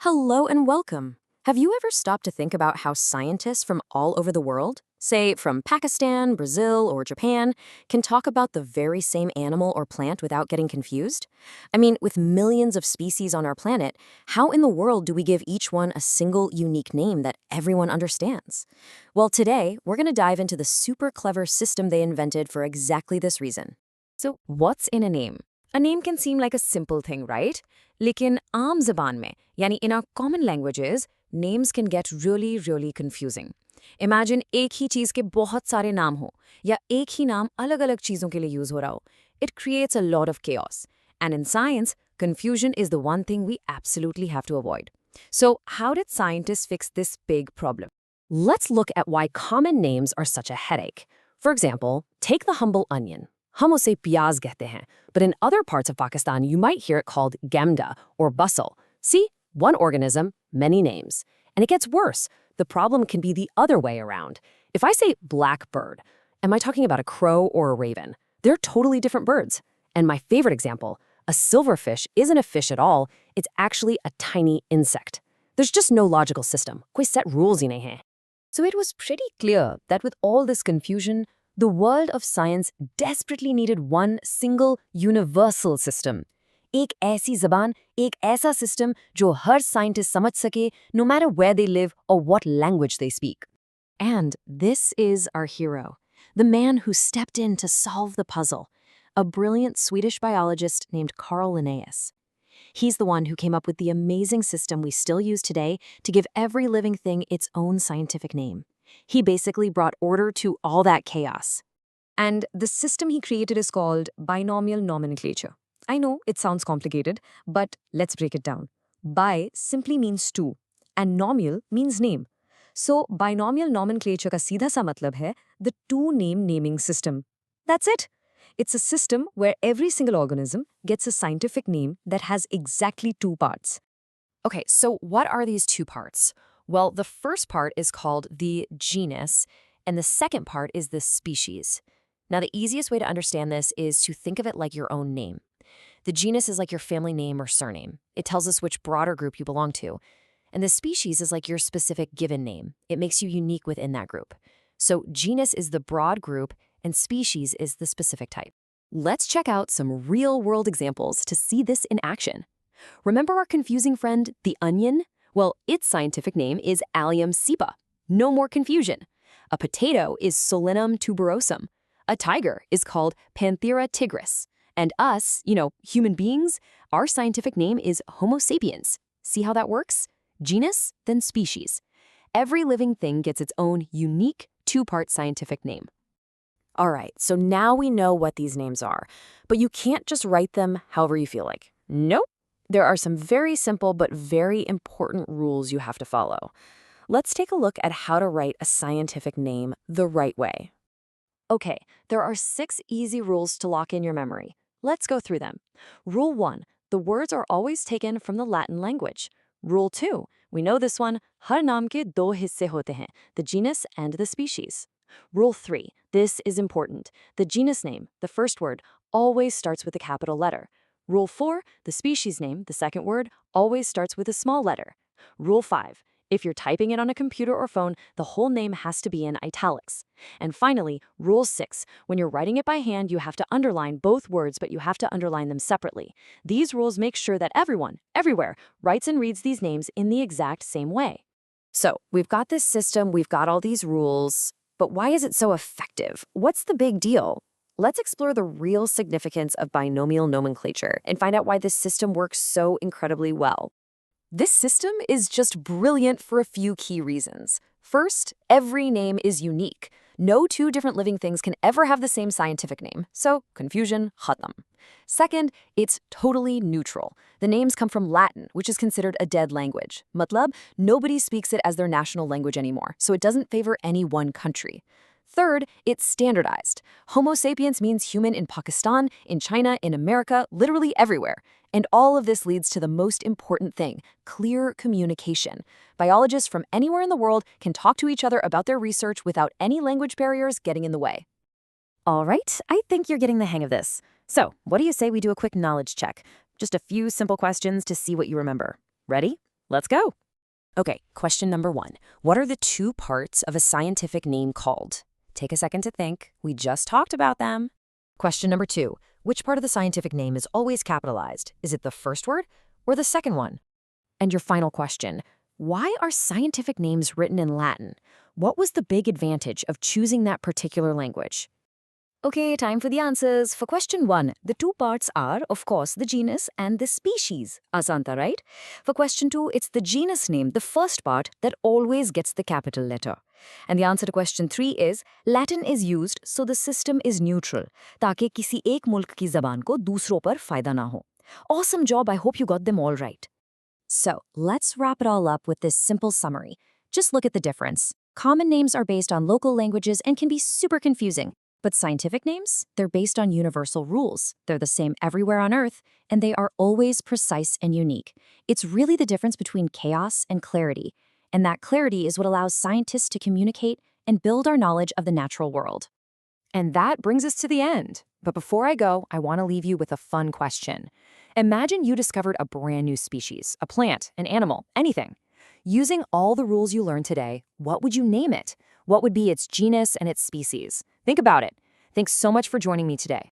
Hello and welcome. Have you ever stopped to think about how scientists from all over the world, say from Pakistan, Brazil, or Japan, can talk about the very same animal or plant without getting confused? I mean, with millions of species on our planet, how in the world do we give each one a single unique name that everyone understands? Well, today, we're going to dive into the super clever system they invented for exactly this reason. So, what's in a name? A name can seem like a simple thing, right? लेकिन आम ज़बान में, यानी in our common languages, names can get really confusing. Imagine एक ही चीज़ के बहुत सारे नाम हो, या एक ही नाम अलग-अलग चीज़ों के लिए यूज़ हो रहा हो. It creates a lot of chaos. And in science, confusion is the one thing we absolutely have to avoid. So, how did scientists fix this big problem? Let's look at why common names are such a headache. For example, take the humble onion. Homo se piyaz कहते हैं, but in other parts of Pakistan, you might hear it called gamda or bustle. See, one organism, many names. And it gets worse. The problem can be the other way around. If I say blackbird, am I talking about a crow or a raven? They're totally different birds. And my favorite example, a silverfish isn't a fish at all. It's actually a tiny insect. There's just no logical system. कोई set rules ही नहीं हैं. So it was pretty clear that with all this confusion, the world of science desperately needed one single universal system. एक ऐसी ज़बान, एक ऐसा system जो हर scientist समझ सके, no matter where they live or what language they speak. And this is our hero, the man who stepped in to solve the puzzle, a brilliant Swedish biologist named Carl Linnaeus. He's the one who came up with the amazing system we still use today to give every living thing its own scientific name. He basically brought order to all that chaos. And the system he created is called Binomial Nomenclature. I know it sounds complicated, but let's break it down. Bi simply means two, and nomial means name. So binomial nomenclature का सीधा सा मतलब है the two-name naming system. That's it. It's a system where every single organism gets a scientific name that has exactly two parts. Okay, so what are these two parts? Well, the first part is called the genus, and the second part is the species. Now, the easiest way to understand this is to think of it like your own name. The genus is like your family name or surname. It tells us which broader group you belong to. And the species is like your specific given name. It makes you unique within that group. So genus is the broad group, and species is the specific type. Let's check out some real-world examples to see this in action. Remember our confusing friend, the onion? Well, its scientific name is Allium cepa. No more confusion. A potato is Solanum tuberosum. A tiger is called Panthera tigris. And us, human beings, our scientific name is Homo sapiens. See how that works? Genus, then species. Every living thing gets its own unique two-part scientific name. All right, so now we know what these names are, but you can't just write them however you feel like. Nope. There are some very simple but very important rules you have to follow. Let's take a look at how to write a scientific name the right way. Okay, there are 6 easy rules to lock in your memory. Let's go through them. Rule 1, the words are always taken from the Latin language. Rule 2, we know this one, हर नाम के 2 हिस्से होते हैं, the genus and the species. Rule 3, this is important. The genus name, the first word, always starts with a capital letter. Rule 4, the species name, the second word, always starts with a small letter. Rule 5, if you're typing it on a computer or phone, the whole name has to be in italics. And finally, Rule 6, when you're writing it by hand, you have to underline both words, but you have to underline them separately. These rules make sure that everyone, everywhere, writes and reads these names in the exact same way. So, we've got this system, we've got all these rules, but why is it so effective? What's the big deal? Let's explore the real significance of binomial nomenclature and find out why this system works so incredibly well. This system is just brilliant for a few key reasons. First, every name is unique. No two different living things can ever have the same scientific name, so confusion, khatam. Second, it's totally neutral. The names come from Latin, which is considered a dead language. Matlab, nobody speaks it as their national language anymore, so it doesn't favor any one country. Third, it's standardized. Homo sapiens means human in Pakistan, in China, in America, literally everywhere. And all of this leads to the most important thing, clear communication. Biologists from anywhere in the world can talk to each other about their research without any language barriers getting in the way. All right, I think you're getting the hang of this. So, what do you say we do a quick knowledge check? Just a few simple questions to see what you remember. Ready? Let's go. Okay, question number 1. What are the two parts of a scientific name called? Take a second to think. We just talked about them. Question number 2. Which part of the scientific name is always capitalized? Is it the first word or the second one? And your final question. Why are scientific names written in Latin? What was the big advantage of choosing that particular language? Okay, time for the answers. For question 1, the two parts are, of course, the genus and the species. Asanta, right? For question 2, it's the genus name, the first part, that always gets the capital letter. And the answer to question 3 is, Latin is used so the system is neutral, ताकि किसी एक मुल्क की ज़बान को दूसरों पर फ़ायदा ना हो. Awesome job, I hope you got them all right. So, let's wrap it all up with this simple summary. Just look at the difference. Common names are based on local languages and can be super confusing. But scientific names, they're based on universal rules. They're the same everywhere on Earth, and they are always precise and unique. It's really the difference between chaos and clarity. And that clarity is what allows scientists to communicate and build our knowledge of the natural world. And that brings us to the end. But before I go, I want to leave you with a fun question. Imagine you discovered a brand new species, a plant, an animal, anything. Using all the rules you learned today, what would you name it? What would be its genus and its species? Think about it. Thanks so much for joining me today.